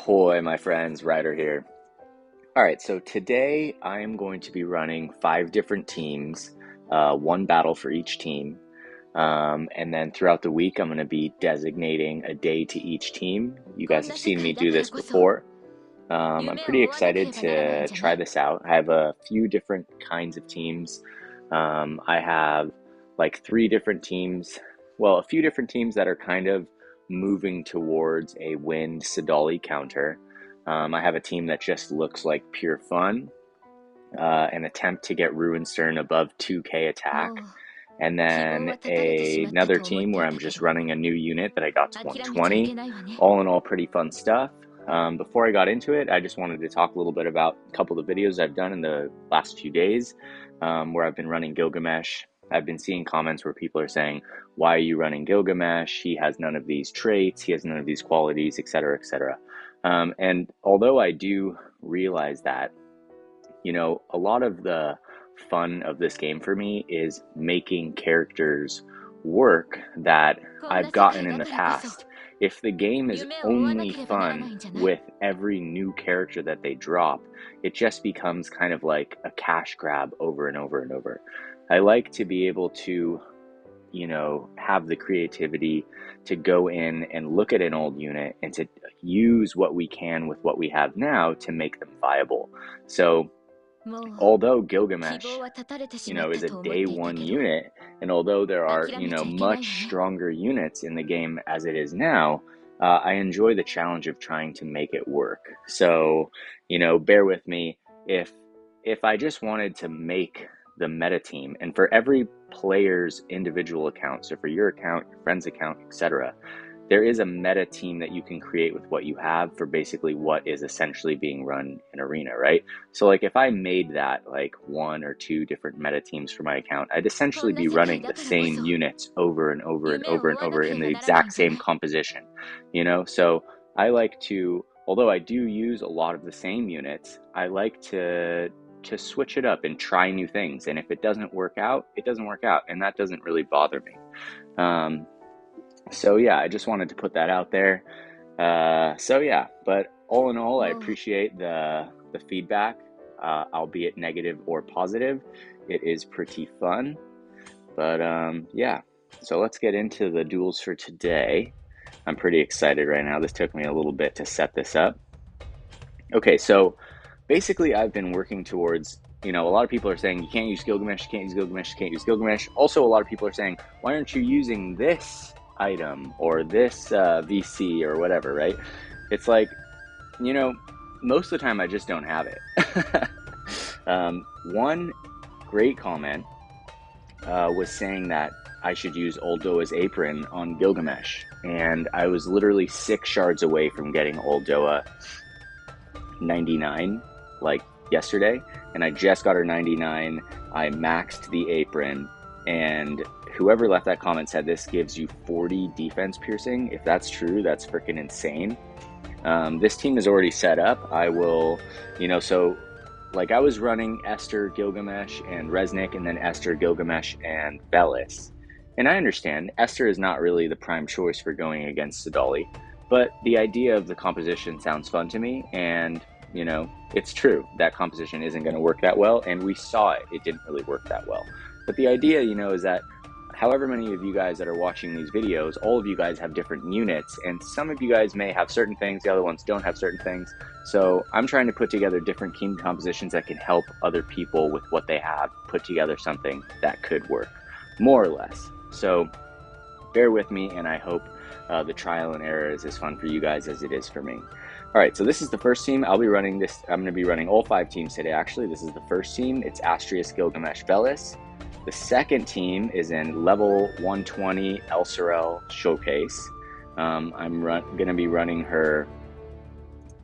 Ahoy, my friends, Ryder here. All right, so today I am going to be running 5 different teams, one battle for each team. And then throughout the week, I'm going to be designating a day to each team. You guys have seen me do this before. I'm pretty excited to try this out. I have a few different kinds of teams. I have like 3 different teams, well, a few different teams that are kind of moving towards a wind Sadali counter. I have a team that just looks like pure fun, an attempt to get Ruin Sterne above 2k attack, and then another team where I'm just running a new unit that I got to 120. All in all, pretty fun stuff. Before I got into it, I just wanted to talk a little bit about a couple of the videos I've done in the last few days, where I've been running Gilgamesh. I've been seeing comments where people are saying, why are you running Gilgamesh? He has none of these traits, he has none of these qualities, etc., etc. And although I do realize that, you know, a lot of the fun of this game for me is making characters work that I've gotten in the past. If the game is only fun with every new character that they drop, it just becomes kind of like a cash grab over and over and over. I like to be able to, you know, have the creativity to go in and look at an old unit and to use what we can with what we have now to make them viable. So although Gilgamesh, you know, is a day 1 unit, and although there are, you know, much stronger units in the game as it is now, I enjoy the challenge of trying to make it work. So, you know, bear with me. If I just wanted to make the meta team, and for every player's individual account, so for your account, your friend's account, etc., there is a meta team that you can create with what you have for basically what is essentially being run in Arena, right? So like if I made that like 1 or 2 different meta teams for my account, I'd essentially be running the same units over and over and over and over in the exact same composition, you know? So I like to, although I do use a lot of the same units, I like to switch it up and try new things. And if it doesn't work out, it doesn't work out. And that doesn't really bother me. So yeah, I just wanted to put that out there. So yeah, but all in all, I appreciate the feedback, albeit negative or positive. It is pretty fun. But yeah, so let's get into the duels for today. I'm pretty excited right now. This took me a little bit to set this up. Okay, so basically I've been working towards, you know, a lot of people are saying you can't use Gilgamesh, you can't use Gilgamesh, you can't use Gilgamesh. Also, a lot of people are saying, why aren't you using this item or this VC or whatever, right? It's like, you know, most of the time I just don't have it. One great comment was saying that I should use Old Doa's apron on Gilgamesh, and I was literally 6 shards away from getting Old Doa 99 like yesterday, and I just got her 99. I maxed the apron, and whoever left that comment said this gives you 40 defense piercing. If that's true, that's freaking insane. This team is already set up. I will, you know, so like I was running Esther, Gilgamesh, and Resnick, and then Esther, Gilgamesh, and Bellis. And I understand Esther is not really the prime choice for going against Sadali, but the idea of the composition sounds fun to me, and you know, it's true that composition isn't going to work that well, and we saw it didn't really work that well. But the idea, you know, is that however many of you guys that are watching these videos, all of you guys have different units, and some of you guys may have certain things, the other ones don't have certain things. So I'm trying to put together different team compositions that can help other people with what they have put together something that could work, more or less. So bear with me, and I hope the trial and error is as fun for you guys as it is for me. All right, so this is the first team. I'll be running this. I'm going to be running all 5 teams today, actually. This is the first team. It's Astrius, Gilgamesh, Bellis. The second team is in level 120 Elsorel Showcase. I'm going to be running her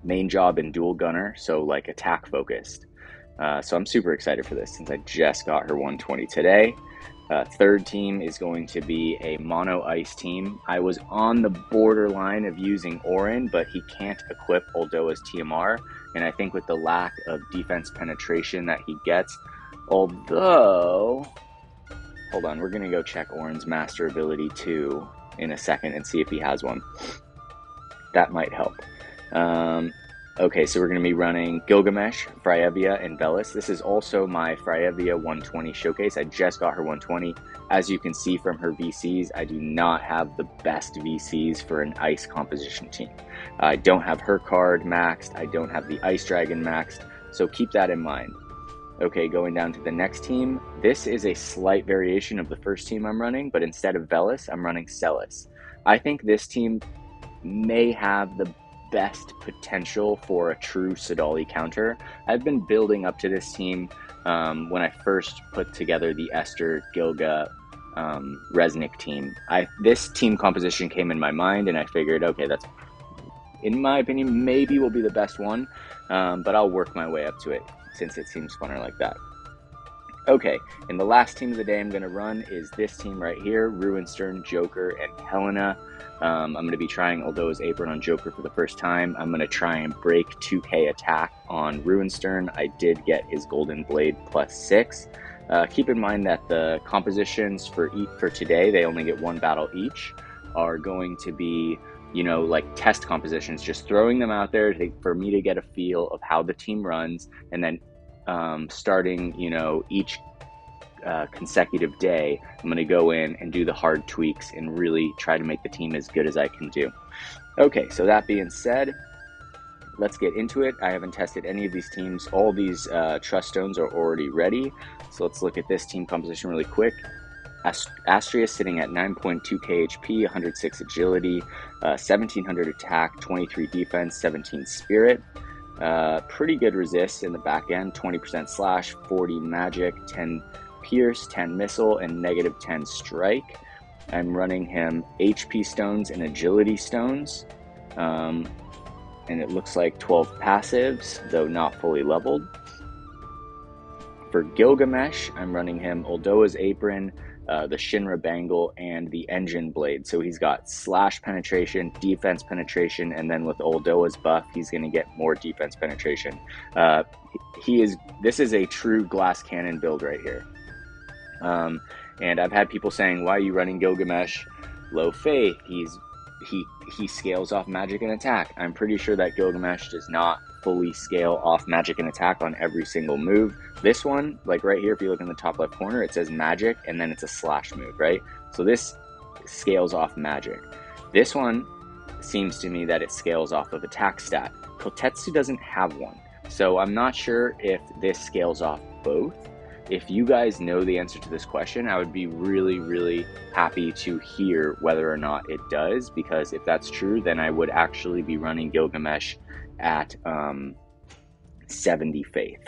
main job in dual gunner, so like attack focused. So I'm super excited for this since I just got her 120 today. Third team is going to be a mono ice team. I was on the borderline of using Orin, but he can't equip Old Doa's TMR, and I think with the lack of defense penetration that he gets, although, hold on, we're going to go check Orin's master ability too in a second and see if he has one. That might help. Okay, so we're going to be running Gilgamesh, Fryevia, and Velis. This is also my Fryevia 120 showcase. I just got her 120. As you can see from her VCs, I do not have the best VCs for an ice composition team. I don't have her card maxed. I don't have the Ice Dragon maxed. So keep that in mind. Okay, going down to the next team. This is a slight variation of the first team I'm running, but instead of Velis, I'm running Celis. I think this team may have the best potential for a true Sadali counter. I've been building up to this team when I first put together the Esther, Gilga, Resnick team. This team composition came in my mind, and I figured, okay, that's, in my opinion, maybe will be the best one, but I'll work my way up to it since it seems funner like that. Okay, and the last team of the day I'm going to run is this team right here, Ruin Sterne, Joker, and Helena. I'm going to be trying Aldoa's Apron on Joker for the first time. I'm going to try and break 2k attack on Ruin Sterne. I did get his Golden Blade +6. Keep in mind that the compositions for today, they only get one battle each, are going to be, you know, like test compositions, just throwing them out there for me to get a feel of how the team runs, and then starting, you know, each consecutive day, I'm going to go in and do the hard tweaks and really try to make the team as good as I can do. Okay, so that being said, let's get into it. I haven't tested any of these teams. All these trust stones are already ready. So let's look at this team composition really quick. Astria sitting at 9.2k HP, 106 agility, 1700 attack, 23 defense, 17 spirit. Pretty good resist in the back end, 20% slash, 40 magic, 10 pierce, 10 missile, and negative 10 strike. I'm running him HP stones and agility stones, and it looks like 12 passives, though not fully leveled. For Gilgamesh, I'm running him Aldoa's Apron, the Shinra Bangle, and the Engine Blade. So he's got slash penetration, defense penetration, and then with Aldoa's buff, he's going to get more defense penetration. This is a true glass cannon build right here. And I've had people saying, why are you running Gilgamesh? Low faith. He scales off magic and attack. I'm pretty sure that Gilgamesh does not fully scale off magic and attack on every single move. This one, like right here, if you look in the top left corner, it says magic, and then it's a slash move, right? So this scales off magic. This one seems to me that it scales off of attack stat. Kotetsu doesn't have one, so I'm not sure if this scales off both. If you guys know the answer to this question, I would be really, really happy to hear whether or not it does, because if that's true, then I would actually be running Gilgamesh at 70 faith.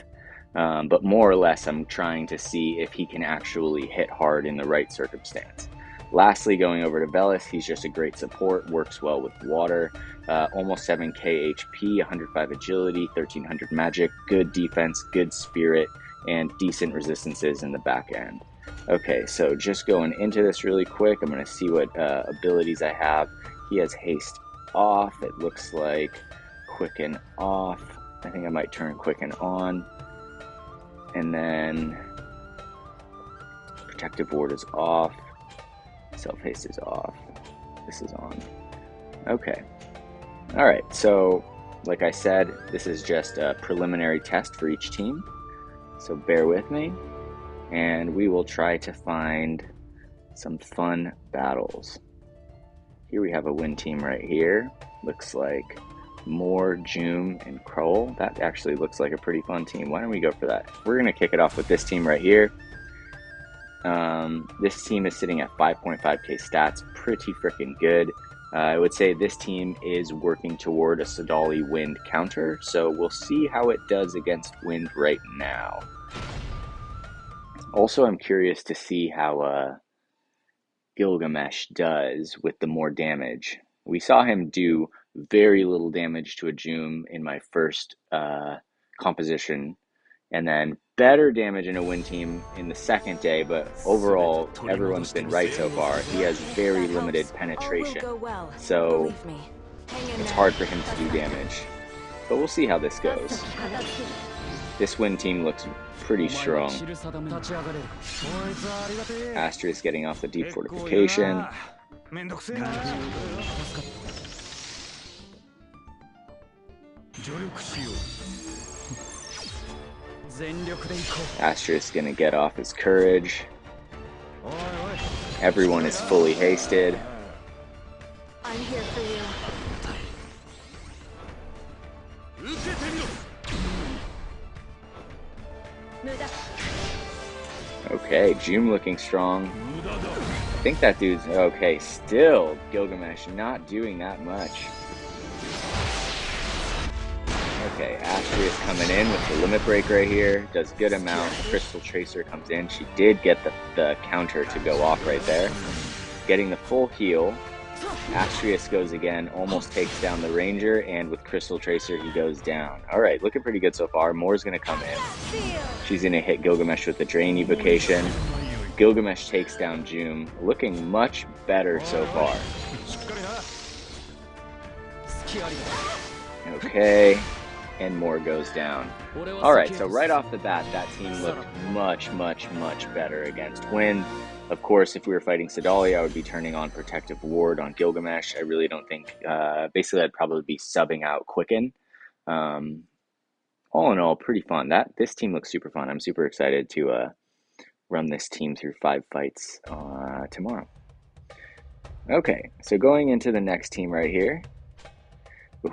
But more or less, I'm trying to see if he can actually hit hard in the right circumstance. Lastly, going over to Velis, he's just a great support, works well with water, almost 7k HP, 105 agility, 1300 magic, good defense, good spirit, and decent resistances in the back end. Okay, so just going into this really quick, I'm going to see what abilities I have. He has haste off, it looks like. Quicken off. I think I might turn quicken on. And then protective ward is off. Self-haste is off. This is on. Okay. Alright, so like I said, this is just a preliminary test for each team. So bear with me, and we will try to find some fun battles. Here we have a win team right here. Looks like Moore, Joom, and Kroll. That actually looks like a pretty fun team. Why don't we go for that? We're going to kick it off with this team right here. This team is sitting at 5.5k stats. Pretty freaking good. I would say this team is working toward a Sadali Wind counter, so we'll see how it does against Wind right now. Also, I'm curious to see how Gilgamesh does with the more damage. We saw him do very little damage to a Joom in my first composition, and then better damage in a Wind team in the second day, but overall, everyone's been right so far. He has very limited penetration, so it's hard for him to do damage. But we'll see how this goes. This Wind team looks pretty strong. Astra is getting off the deep fortification. Asterisk gonna get off his courage. Everyone is fully hasted. I'm here for you. Okay, June looking strong. I think that dude's okay. Still, Gilgamesh not doing that much. Okay, Astria is coming in with the limit break right here. Does good amount. Crystal Tracer comes in. She did get the counter to go off right there. Getting the full heal. Astrius goes again, almost takes down the Ranger, and with Crystal Tracer, he goes down. Alright, looking pretty good so far. Moore's going to come in. She's going to hit Gilgamesh with the Drain Evocation. Gilgamesh takes down June. Looking much better so far. Okay, and Moore goes down. Alright, so right off the bat, that team looked much better against Wind. Of course, if we were fighting Sadali, I would be turning on Protective Ward on Gilgamesh. I really don't think, basically I'd probably be subbing out Quicken. All in all, pretty fun. This team looks super fun. I'm super excited to run this team through 5 fights tomorrow. Okay, so going into the next team right here.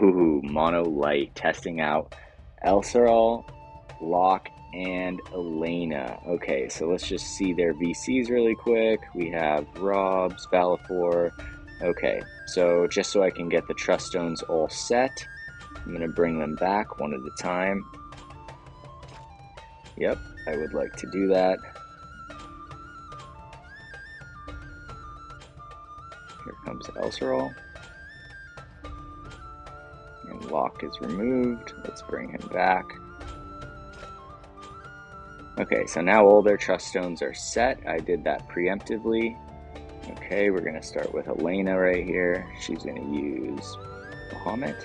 Ooh, Mono Light, testing out Elsaral, Locke, and Elena. Okay, so let's just see their VCs really quick. We have Rob's, Valafor. Okay, so just so I can get the Trust Stones all set, I'm going to bring them back one at a time. Yep, I would like to do that. Here comes Elsaral. And Locke is removed. Let's bring him back. Okay, so now all their Trust Stones are set. I did that preemptively. Okay, we're going to start with Elena right here. She's going to use Bahamut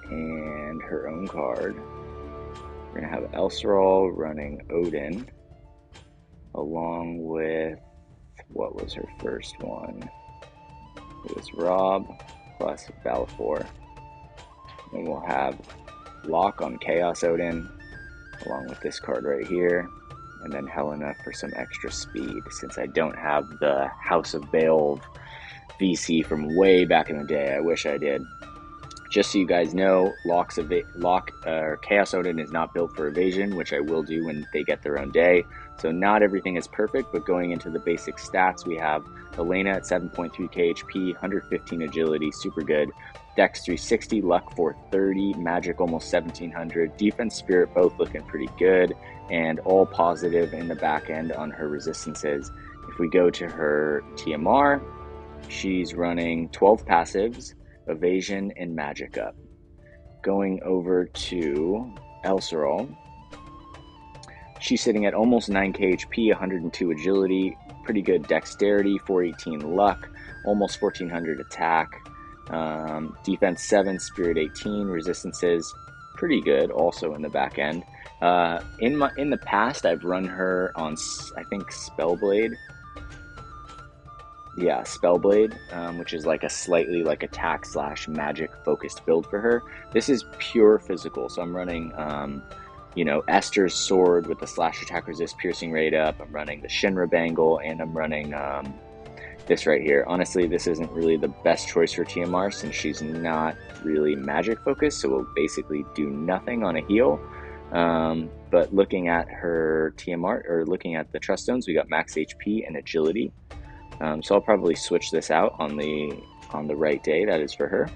and her own card. We're going to have Elsaral running Odin, along with, what was her first one? It was Rob plus Valafor. And we'll have Locke on Chaos Odin, along with this card right here, and then Helena for some extra speed, since I don't have the House of Baal VC from way back in the day. I wish I did. Just so you guys know, Chaos Odin is not built for evasion, which I will do when they get their own day. So not everything is perfect, but going into the basic stats, we have Elena at 7.3k HP, 115 agility, super good. Dex 360, Luck 430, Magic almost 1700, Defense Spirit both looking pretty good, and all positive in the back end on her resistances. If we go to her TMR, she's running 12 passives, Evasion, and Magic up. Going over to Elsaral, she's sitting at almost 9k HP, 102 agility, pretty good dexterity, 418 luck, almost 1400 attack, defense 7, spirit 18, resistances pretty good also in the back end. In the past, I've run her on, I think, Spellblade. Yeah, Spellblade, which is like a slightly like attack / magic focused build for her. This is pure physical, so I'm running Esther's sword with the slash attack resist piercing rate up. I'm running the Shinra bangle, and I'm running this right here. Honestly, this isn't really the best choice for TMR since she's not really magic focused, so we'll basically do nothing on a heal. But looking at her TMR, or looking at the Trust Stones, we got max HP and agility. So I'll probably switch this out on the right day. That is for her.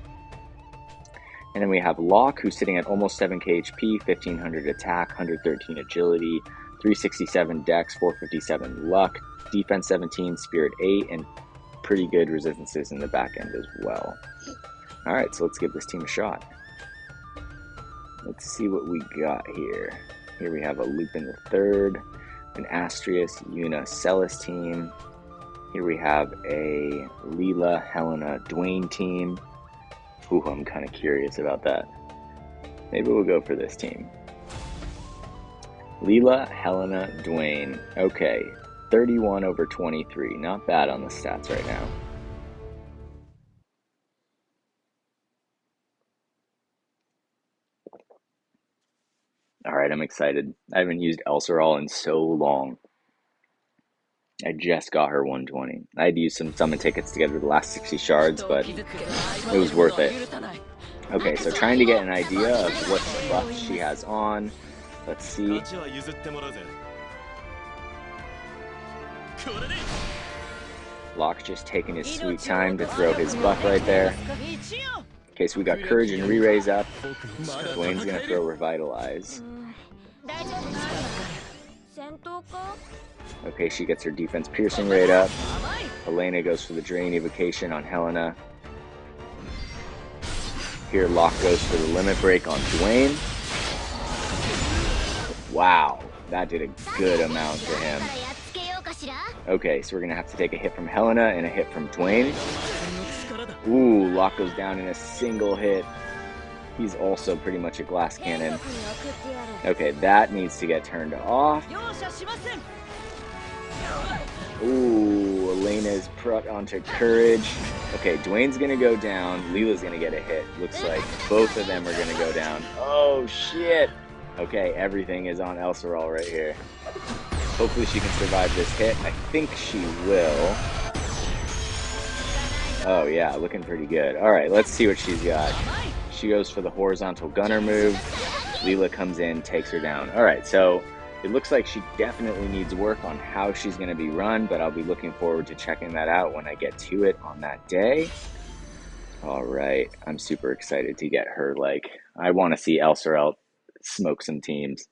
And then we have Locke, who's sitting at almost 7k HP, 1500 attack, 113 agility, 367 dex, 457 luck, defense 17, spirit 8, and pretty good resistances in the back end as well. Alright, so let's give this team a shot. Let's see what we got here. Here we have a Lupin the Third, an Astrius, Yuna, Celis team. Here we have a Leela, Helena, Dwayne team. Ooh, I'm kind of curious about that. Maybe we'll go for this team. Leela, Helena, Dwayne. Okay, 31 over 23. Not bad on the stats right now. Alright, I'm excited. I haven't used Elserol in so long. I just got her 120. I had to use some summon tickets to get her the last 60 shards, but it was worth it. Okay, so trying to get an idea of what buffs she has on. Let's see. Locke just taking his sweet time to throw his buff right there. Okay, so we got Courage and Re-Raise up. Dwayne's gonna throw Revitalize. Okay, she gets her defense piercing rate up. Elena goes for the Drain Evocation on Helena. Here, Locke goes for the Limit Break on Dwayne. Wow, that did a good amount to him. Okay, so we're gonna have to take a hit from Helena and a hit from Dwayne. Ooh, Locke goes down in a single hit. He's also pretty much a glass cannon. Okay, that needs to get turned off. Ooh, Elena's put onto Courage. Okay, Dwayne's gonna go down. Leela's gonna get a hit. Looks like both of them are gonna go down. Oh, shit. Okay, everything is on Elserol right here. Hopefully she can survive this hit. I think she will. Oh yeah, looking pretty good. Alright, let's see what she's got. She goes for the horizontal gunner move. Leela comes in, takes her down. Alright, so it looks like she definitely needs work on how she's going to be run, but I'll be looking forward to checking that out when I get to it on that day. Alright, I'm super excited to get her. I want to see Elserol smoke some teams.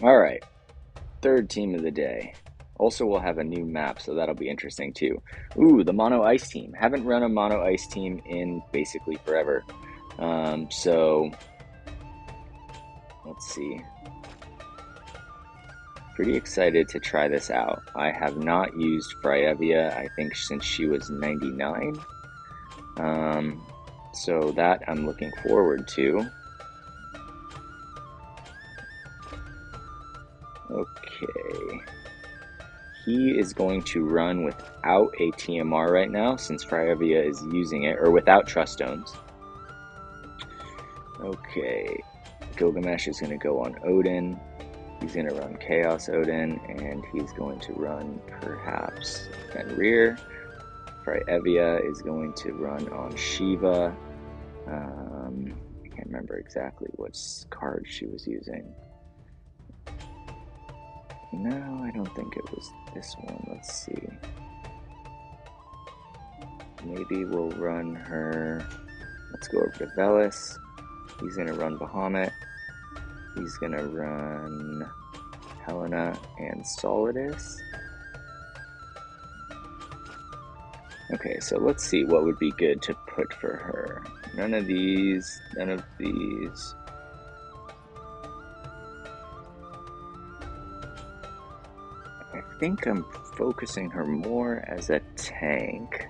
Alright, third team of the day. Also, we'll have a new map, so that'll be interesting too. Ooh, the Mono Ice team. Haven't run a Mono Ice team in basically forever. So, let's see. Pretty excited to try this out. I have not used Fryevia, I think, since she was 99. So that I'm looking forward to. Okay. He is going to run without a TMR right now, since Fryevia is using it, or without Trust Stones. Okay. Gilgamesh is going to go on Odin. He's going to run Chaos Odin, and he's going to run perhaps Fenrir. Fryevia is going to run on Shiva. I can't remember exactly what card she was using. No, I don't think it was this one. Let's see. Maybe we'll run her. Let's go over to Velis. He's going to run Bahamut. He's going to run Helena and Solidus. Okay, so let's see what would be good to put for her. None of these, none of these. I think I'm focusing her more as a tank.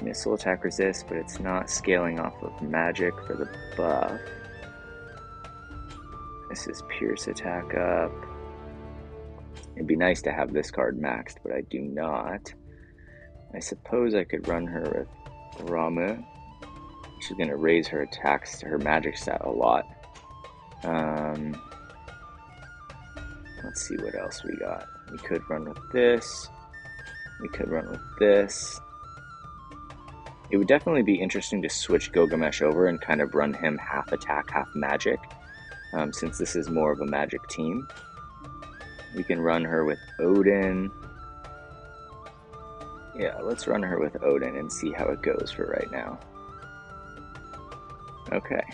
Missile attack resist, but it's not scaling off of magic for the buff. This is Pierce attack up. It'd be nice to have this card maxed, but I do not. I suppose I could run her with Ramu. She's going to raise her attacks to her magic stat a lot. Let's see what else we got. We could run with this. We could run with this. It would definitely be interesting to switch Gilgamesh over and kind of run him half attack, half magic, since this is more of a magic team. We can run her with Odin. Yeah, let's run her with Odin and see how it goes for right now. Okay.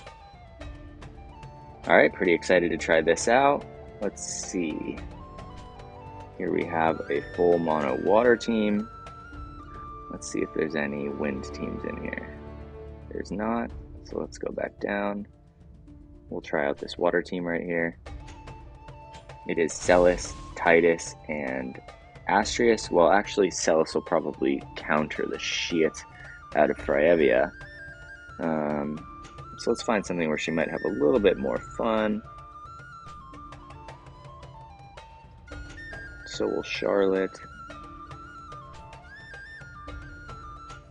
Alright, pretty excited to try this out. Let's see. Here we have a full mono water team. Let's see if there's any wind teams in here. There's not, so let's go back down. We'll try out this water team right here. It is Celis, Titus, and Astrius. Well, actually, Celis will probably counter the shit out of Fryevia. So let's find something where she might have a little bit more fun. So we'll Charlotte.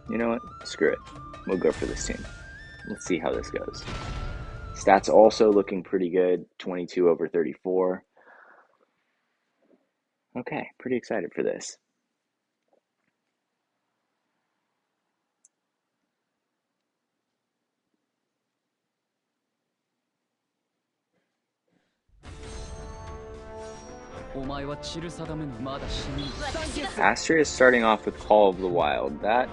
You know what? Screw it. We'll go for this team. Let's see how this goes. Stats also looking pretty good. 22 over 34. Okay, pretty excited for this. Astria is starting off with Call of the Wild. That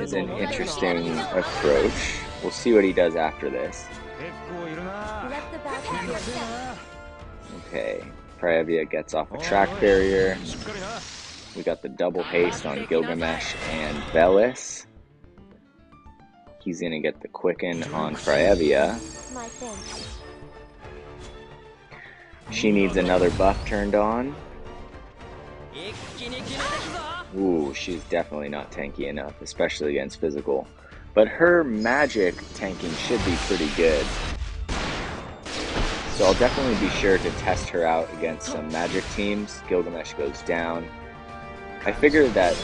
is an interesting approach. We'll see what he does after this. Okay, Praevia gets off a track barrier. We got the double haste on Gilgamesh and Velis. He's gonna get the quicken on Praevia. She needs another buff turned on. Ooh, she's definitely not tanky enough, especially against physical. But her magic tanking should be pretty good. So I'll definitely be sure to test her out against some magic teams. Gilgamesh goes down. I figured that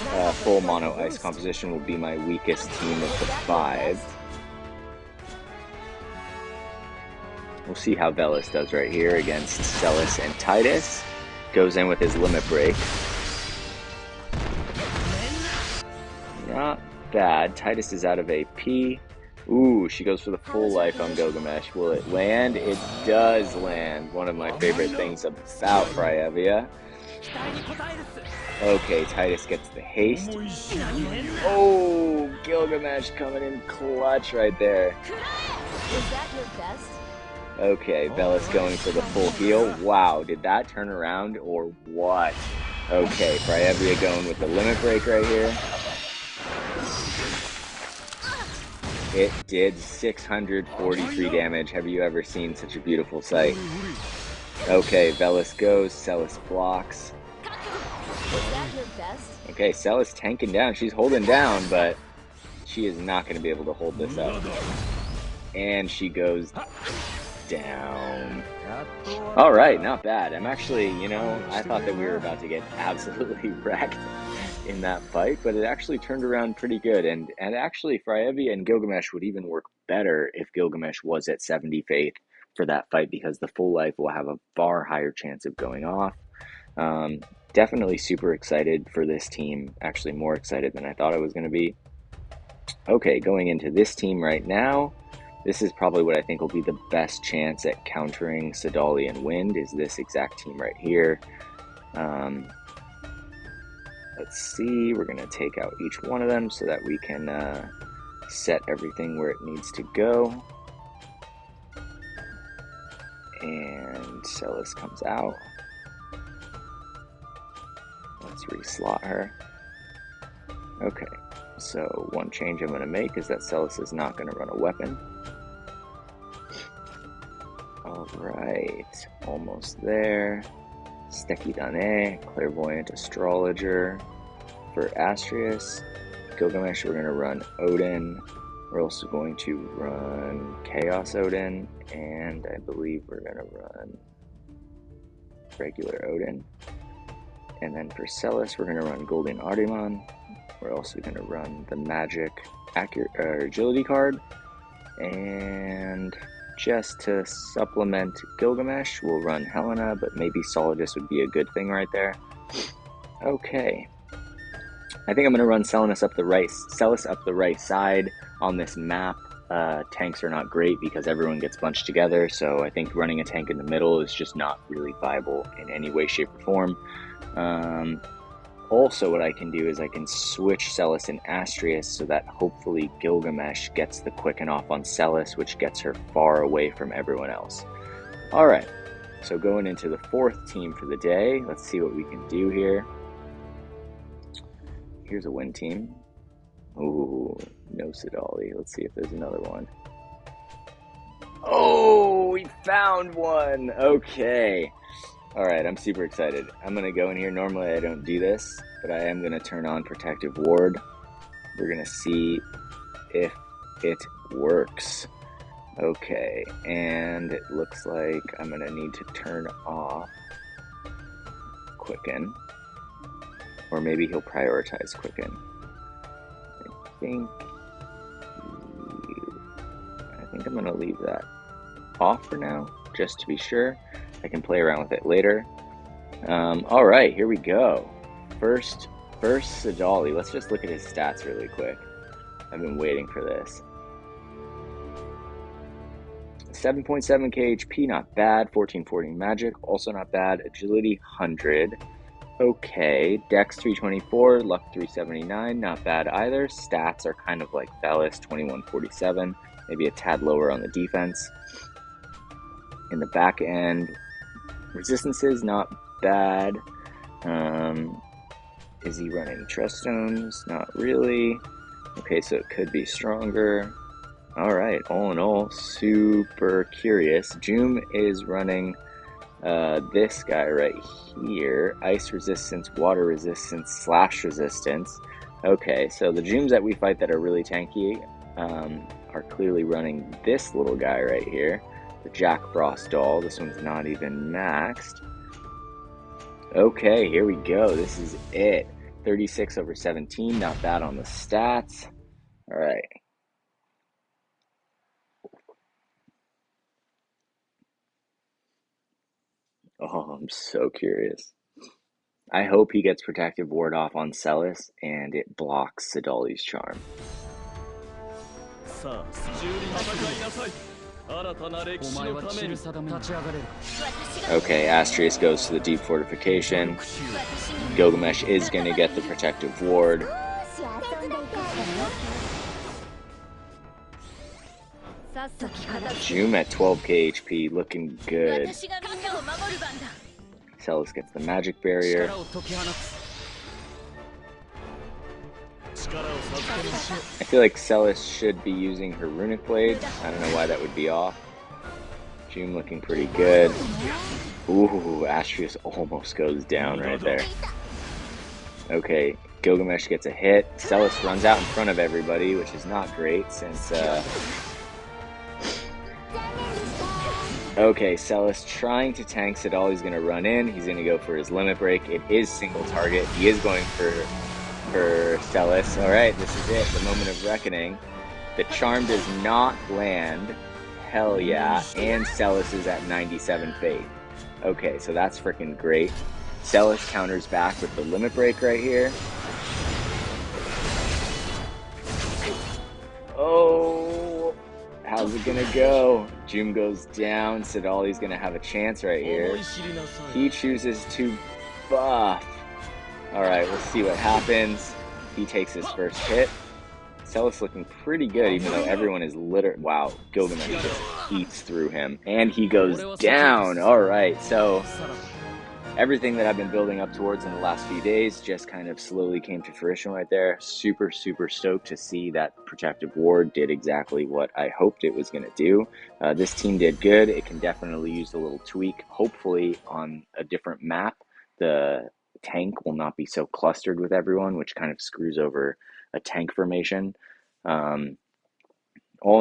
full mono ice composition will be my weakest team of the 5. We'll see how Velis does right here against Celis and Titus. Goes in with his limit break. Not bad. Titus is out of AP. Ooh, she goes for the full life on Gilgamesh. Will it land? It does land. One of my favorite things about Praevia. Okay, Titus gets the haste. Oh, Gilgamesh coming in clutch right there. Is that your best? Okay, Velis going for the full heal. Wow, did that turn around or what? Okay, Praevia going with the limit break right here. It did 643 damage. Have you ever seen such a beautiful sight? Okay, Velis goes, Celis blocks. Is that your best? Okay, Celis tanking down. She's holding down, but she is not going to be able to hold this up. And she goes down. All right, not bad. I'm actually, I thought that we were about to get absolutely wrecked in that fight, but it actually turned around pretty good. And actually, Praevia and Gilgamesh would even work better if Gilgamesh was at 70 faith for that fight, because the full life will have a far higher chance of going off. Definitely super excited for this team. Actually, more excited than I thought I was going to be. Okay, going into this team right now. This is probably what I think will be the best chance at countering Sadali and Wind, is this exact team right here. Let's see, we're going to take out each one of them so that we can set everything where it needs to go. And Celis comes out. Let's reslot her. Okay, so one change I'm going to make is that Celis is not going to run a weapon. Alright, almost there. Steki Dane, Clairvoyant Astrologer for Astrius. Gilgamesh, we're going to run Odin. We're also going to run Chaos Odin, and I believe we're going to run regular Odin. And then for Celis, we're going to run Golden Ardimon. We're also going to run the Magic Agility card. And just to supplement Gilgamesh, we'll run Helena, but maybe Solidus would be a good thing right there. Okay. I think I'm going to run Celis up the right side on this map. Tanks are not great because everyone gets bunched together, so I think running a tank in the middle is just not really viable in any way, shape, or form. Also, what I can do is I can switch Celis and Astrius so that hopefully Gilgamesh gets the quicken off on Celis, which gets her far away from everyone else. Alright, so going into the 4th team for the day, let's see what we can do here. Here's a win team. Ooh, no Sadali. Let's see if there's another one. Oh, we found one! Okay. Alright, I'm super excited. I'm going to go in here. Normally I don't do this, but I am going to turn on Protective Ward. We're going to see if it works. Okay, and it looks like I'm going to need to turn off Quicken. Or maybe he'll prioritize Quicken. think I'm gonna leave that off for now, just to be sure. I can play around with it later. All right, here we go. First Sadali. Let's just look at his stats really quick. I've been waiting for this. 7.7 KHP, not bad. 1414 magic, also not bad. Agility 100. Okay, Dex 324, Luck 379, not bad either. Stats are kind of like Bellis, 2147, maybe a tad lower on the defense. In the back end, resistances not bad. Is he running Trust Stones? Not really. Okay, so it could be stronger. All right, all in all, super curious. Joom is running this guy right here. Ice resistance, water resistance, slash resistance. Okay, so the Jooms that we fight that are really tanky are clearly running this little guy right here. The Jack Frost doll. This one's not even maxed. Okay, here we go. This is it. 36 over 17, not bad on the stats. All right. Oh, I'm so curious. I hope he gets Protective Ward off on Celis and it blocks Sadali's Charm. Okay, Astrius goes to the Deep Fortification. Gilgamesh is going to get the Protective Ward. Joom at 12k HP, looking good. Celis gets the Magic Barrier. I feel like Celis should be using her Runic Blade. I don't know why that would be off. Joom looking pretty good. Ooh, Astrius almost goes down right there. Okay, Gilgamesh gets a hit. Celis runs out in front of everybody, which is not great since... Okay, Celis trying to tank Sadali's going to run in. He's going to go for his Limit Break. It is single target. He is going for Celis. Alright, this is it. The moment of reckoning. The charm does not land. Hell yeah. And Celis is at 97 faith. Okay, so that's freaking great. Celis counters back with the Limit Break right here. Oh, how's it gonna go? Joom goes down. Sadali's gonna have a chance right here. He chooses to buff. Alright, we'll see what happens. He takes his first hit. Celis looking pretty good, even though everyone is wow, Gilgamesh just eats through him. And he goes down. Alright, so everything that I've been building up towards in the last few days just kind of slowly came to fruition right there. Super, super stoked to see that Protective Ward did exactly what I hoped it was going to do. This team did good. It can definitely use a little tweak, hopefully on a different map. The tank will not be so clustered with everyone, which kind of screws over a tank formation. All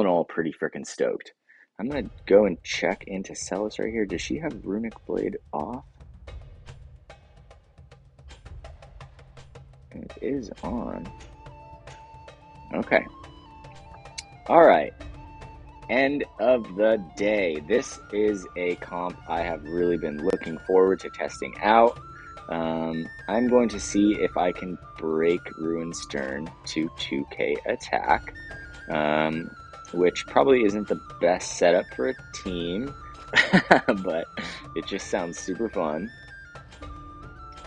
in all, pretty freaking stoked. I'm going to go and check into Celis right here. Does she have Runic Blade off? It is on. Okay. Alright. End of the day. This is a comp I have really been looking forward to testing out. I'm going to see if I can break Ruin Sterne to 2k attack, which probably isn't the best setup for a team, but it just sounds super fun.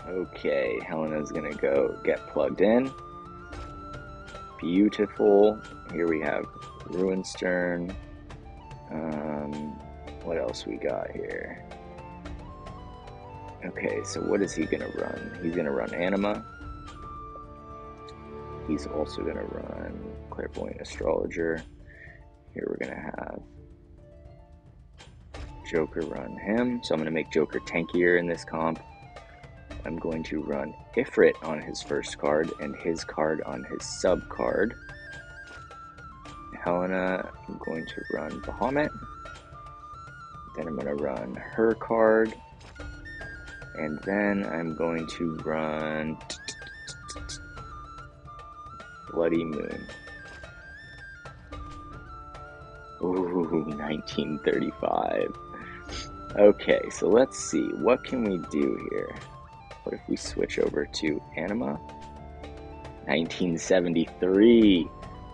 Okay, Helena's gonna go get plugged in. Beautiful. Here we have Ruin Sterne. What else we got here? Okay, so what is he gonna run? He's gonna run Anima. He's also gonna run Clairvoyant Astrologer. Here we're gonna have Joker run him. So I'm gonna make Joker tankier in this comp. I'm going to run Ifrit on his first card and his card on his sub card. Helena, I'm going to run Bahamut. Then I'm going to run her card. And then I'm going to run Bloody Moon. Ooh, 1935. Okay, so let's see. What can we do here? What if we switch over to Anima? 1973.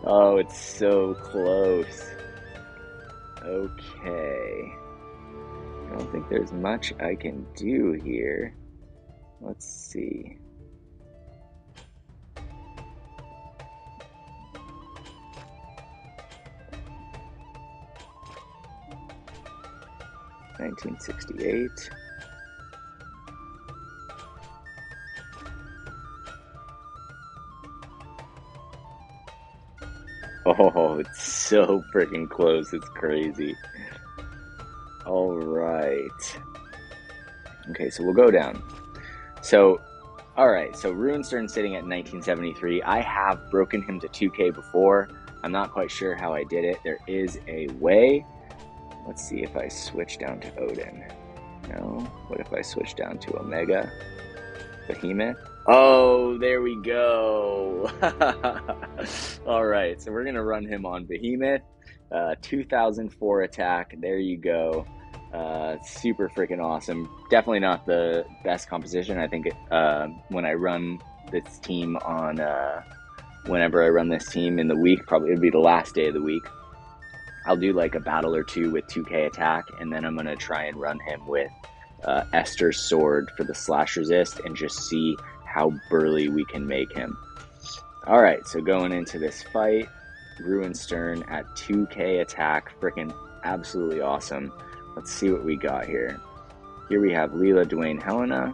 Oh, it's so close. Okay. I don't think there's much I can do here. Let's see. $1968. Oh, it's so freaking close. It's crazy. All right. Okay, so we'll go down. So, all right. So Ruin Sterne sitting at 1973. I have broken him to 2K before. I'm not quite sure how I did it. There is a way. Let's see if I switch down to Odin. No. What if I switch down to Omega? Behemoth? Oh, there we go. All right, so we're going to run him on Behemoth. 2004 attack. There you go. Super freaking awesome. Definitely not the best composition. I think when I run this team on, whenever I run this team in the week, probably it'd be the last day of the week. I'll do like a battle or two with 2K attack, and then I'm going to try and run him with Esther's sword for the slash resist and just see how burly we can make him. All right, so going into this fight, Ruin Sterne at 2K attack, freaking absolutely awesome. Let's see what we got here. Here we have Leela, Dwayne, Helena.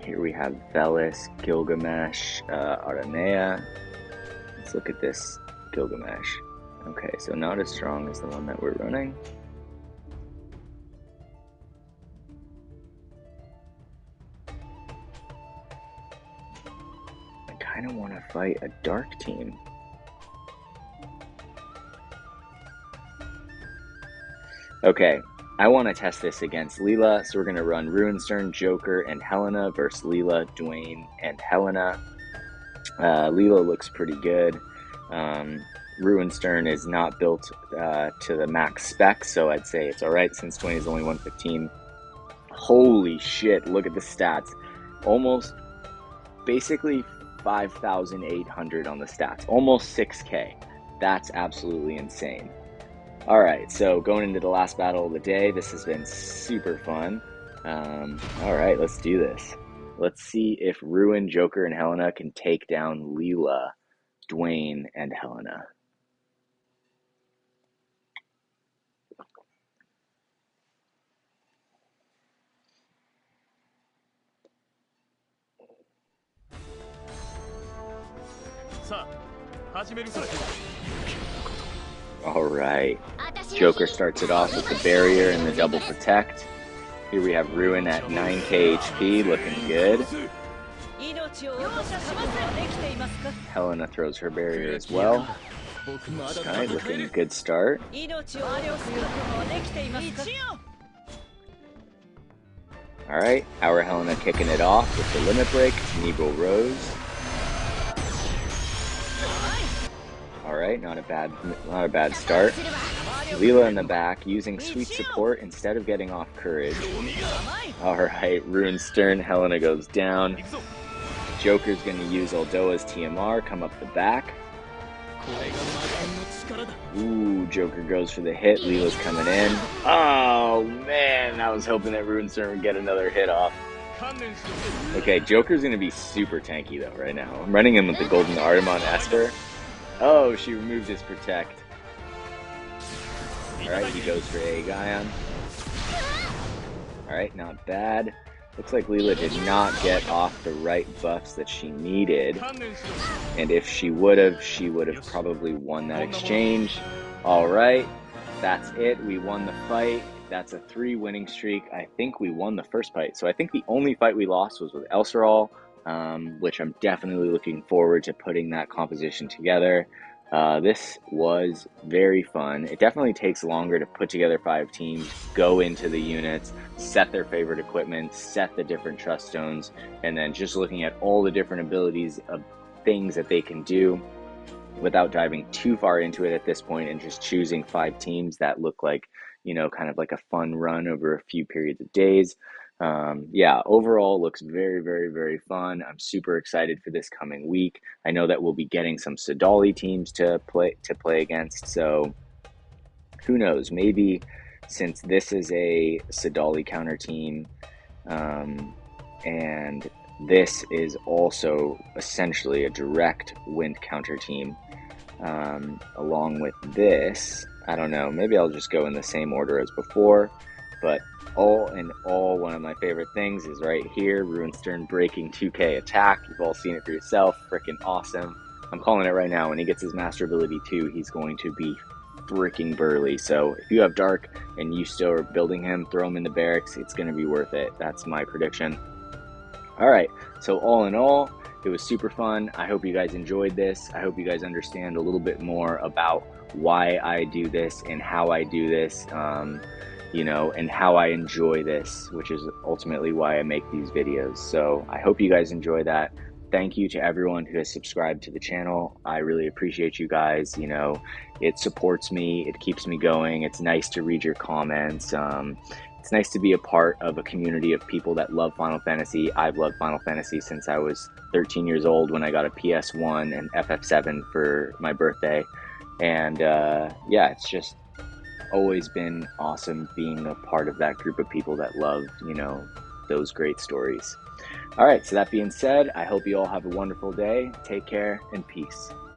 Here we have Velis, Gilgamesh, Aranea. Let's look at this Gilgamesh. Okay, so not as strong as the one that we're running. I kind of want to fight a dark team. Okay, I want to test this against Leela, so we're going to run Ruin Sterne, Joker, and Helena versus Leela, Dwayne, and Helena. Leela looks pretty good. Ruin Sterne is not built to the max spec, so I'd say it's alright since Dwayne is only 115. Holy shit, look at the stats. Almost, basically 5,800 on the stats. Almost 6K. That's absolutely insane. Alright, so going into the last battle of the day, this has been super fun. Alright, let's do this. Let's see if Ruin, Joker, and Helena can take down Leela, Dwayne, and Helena. Alright, Joker starts it off with the barrier and the double protect. Here we have Ruin at 9k HP, looking good. Helena throws her barrier as well. Alright, looking a good start. Alright, our Helena kicking it off with the limit break, Nebo Rose. Alright, not a bad start. Leela in the back, using sweet support instead of getting off courage. Alright, Ruin Sterne, Helena goes down. Joker's going to use Aldoa's TMR, come up the back. Ooh, Joker goes for the hit, Leela's coming in. Oh man, I was hoping that Ruin Sterne would get another hit off. Okay, Joker's going to be super tanky though right now. I'm running him with the Golden Artemon Esper. Oh, she removed his protect. Alright, he goes for Aegon. Alright, not bad. Looks like Leela did not get off the right buffs that she needed. And if she would have probably won that exchange. Alright, that's it. We won the fight. That's a 3 winning streak. I think we won the first fight. So I think the only fight we lost was with Elserol. Which I'm definitely looking forward to putting that composition together. This was very fun. It definitely takes longer to put together 5 teams, go into the units, set their favorite equipment, set the different trust stones, and then just looking at all the different abilities of things that they can do. without diving too far into it at this point and just choosing 5 teams that look like, kind of like a fun run over a few periods of days. Yeah, overall looks very, very, very fun. I'm super excited for this coming week. I know that we'll be getting some Sadali teams to play against, so who knows? Maybe since this is a Sadali counter team, and this is also essentially a direct wind counter team, along with this, I don't know, maybe I'll just go in the same order as before, but all in all, one of my favorite things is right here, Ruin Sterne breaking 2k attack. You've all seen it for yourself, freaking awesome. I'm calling it right now, when he gets his master ability 2, he's going to be freaking burly. So if you have Dark and you still are building him, throw him in the barracks, it's going to be worth it. That's my prediction. All right, so all in all, it was super fun. I hope you guys enjoyed this. I hope you guys understand a little bit more about why I do this and how I do this, and how I enjoy this, which is ultimately why I make these videos. So I hope you guys enjoy that. Thank you to everyone who has subscribed to the channel. I really appreciate you guys. It supports me, it keeps me going. It's nice to read your comments. It's nice to be a part of a community of people that love Final Fantasy. I've loved Final Fantasy since I was 13 years old, when I got a PS1 and FF7 for my birthday. And yeah, it's just always been awesome being a part of that group of people that love, those great stories. All right, so that being said, I hope you all have a wonderful day. Take care and peace.